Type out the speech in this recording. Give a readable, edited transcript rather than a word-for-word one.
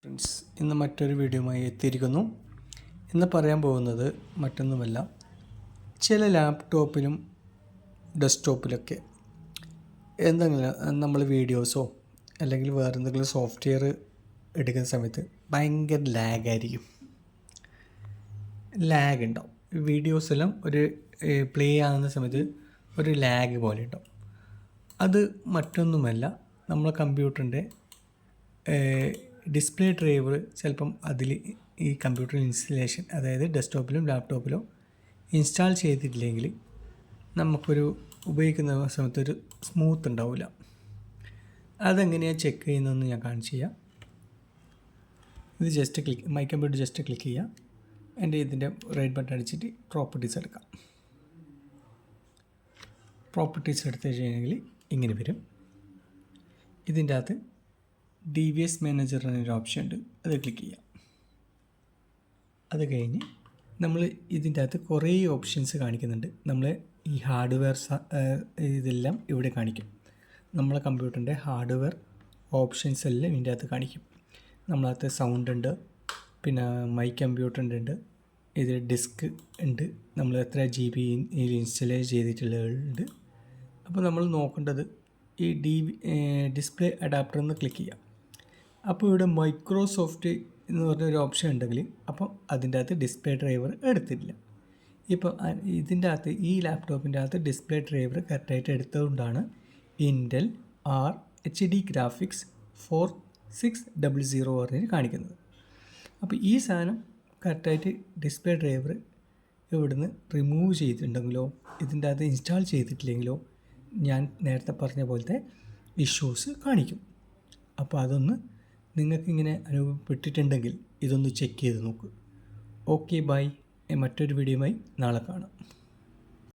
Friends, ഇന്ന് മറ്റൊരു വീഡിയോയുമായി എത്തിയിരിക്കുന്നു. ഇന്ന് പറയാൻ പോകുന്നത് മറ്റൊന്നുമല്ല, ചില ലാപ്ടോപ്പിലും ഡെസ്ക്ടോപ്പിലൊക്കെ എന്തെങ്കിലും നമ്മൾ വീഡിയോസോ അല്ലെങ്കിൽ വേറെ എന്തെങ്കിലും സോഫ്റ്റ്വെയർ എടുക്കുന്ന സമയത്ത് ഭയങ്കര ലാഗായിരിക്കും. ലാഗ് ഉണ്ടാവും. വീഡിയോസ് എല്ലാം ഒരു പ്ലേ ആകുന്ന സമയത്ത് ഒരു ലാഗ് പോലെ ഉണ്ടാവും. അത് മറ്റൊന്നുമല്ല, നമ്മളെ കമ്പ്യൂട്ടറിൻ്റെ ഡിസ്പ്ലേ ഡ്രൈവർ ചിലപ്പം അതിൽ ഈ കമ്പ്യൂട്ടർ ഇൻസ്റ്റലേഷൻ, അതായത് ഡെസ്ക്ടോപ്പിലും ലാപ്ടോപ്പിലും ഇൻസ്റ്റാൾ ചെയ്തിട്ടില്ലെങ്കിൽ നമുക്കൊരു ഉപയോഗിക്കുന്ന സമയത്ത് ഒരു സ്മൂത്ത് ഉണ്ടാവില്ല. അതെങ്ങനെയാണ് ചെക്ക് ചെയ്യുന്നതെന്ന് ഞാൻ കാണിച്ചു ചെയ്യാം. ഇത് just my computer just click ചെയ്യുക. ഇതിൻ്റെ റൈറ്റ് ബട്ടൺ അടിച്ചിട്ട് പ്രോപ്പർട്ടീസ് എടുക്കാം. പ്രോപ്പർട്ടീസ് എടുത്തു കഴിഞ്ഞെങ്കിൽ ഇങ്ങനെ വരും. ഇതിൻ്റെ അകത്ത് DVS മാനേജർ എന്നൊരു ഓപ്ഷൻ ഉണ്ട്, അത് ക്ലിക്ക് ചെയ്യാം. അത് കഴിഞ്ഞ് നമ്മൾ ഇതിൻ്റെ അകത്ത് കുറേ ഓപ്ഷൻസ് കാണിക്കുന്നുണ്ട്. നമ്മൾ ഈ ഹാർഡ്വെയർ ഇതെല്ലാം ഇവിടെ കാണിക്കും. നമ്മളെ കമ്പ്യൂട്ടറിൻ്റെ ഹാർഡ്വെയർ ഓപ്ഷൻസ് എല്ലാം ഇതിൻ്റെ അകത്ത് കാണിക്കും. നമ്മളകത്ത് സൗണ്ട് ഉണ്ട്, പിന്നെ മൈ കമ്പ്യൂട്ടറിൻ്റെ ഉണ്ട്, ഇതിൽ ഡിസ്ക് ഉണ്ട്, നമ്മൾ എത്ര GB ഇൻസ്റ്റോൾ ചെയ്തിട്ടുള്ളത്. അപ്പോൾ നമ്മൾ നോക്കേണ്ടത് ഈ ഡിസ്പ്ലേ അഡാപ്റ്റർ എന്ന് ക്ലിക്ക് ചെയ്യാം. അപ്പോൾ ഇവിടെ മൈക്രോസോഫ്റ്റ് എന്ന് പറഞ്ഞൊരു ഓപ്ഷൻ ഉണ്ടെങ്കിൽ അപ്പം അതിൻ്റെ അകത്ത് ഡിസ്പ്ലേ ഡ്രൈവർ എടുത്തിട്ടില്ല. ഇപ്പോൾ ഇതിൻ്റെ അകത്ത് ഈ ലാപ്ടോപ്പിൻ്റെ അകത്ത് ഡിസ്പ്ലേ ഡ്രൈവർ കറക്റ്റായിട്ട് എടുത്തതുകൊണ്ടാണ് ഇൻറ്റൽ RHD ഗ്രാഫിക്സ് 4600 പറഞ്ഞ് കാണിക്കുന്നത്. അപ്പോൾ ഈ സാധനം കറക്റ്റായിട്ട് ഡിസ്പ്ലേ ഡ്രൈവർ ഇവിടുന്ന് റിമൂവ് ചെയ്തിട്ടുണ്ടെങ്കിലോ ഇതിൻ്റെ അകത്ത് ഇൻസ്റ്റാൾ ചെയ്തിട്ടില്ലെങ്കിലോ ഞാൻ നേരത്തെ പറഞ്ഞ പോലത്തെ ഇഷ്യൂസ് കാണിക്കും. അപ്പോൾ അതൊന്ന് നിങ്ങൾക്കിങ്ങനെ അനുഭവപ്പെട്ടിട്ടുണ്ടെങ്കിൽ ഇതൊന്ന് ചെക്ക് ചെയ്ത് നോക്കൂ. Okay, bye. മറ്റൊരു വീഡിയോയുമായി നാളെ കാണാം.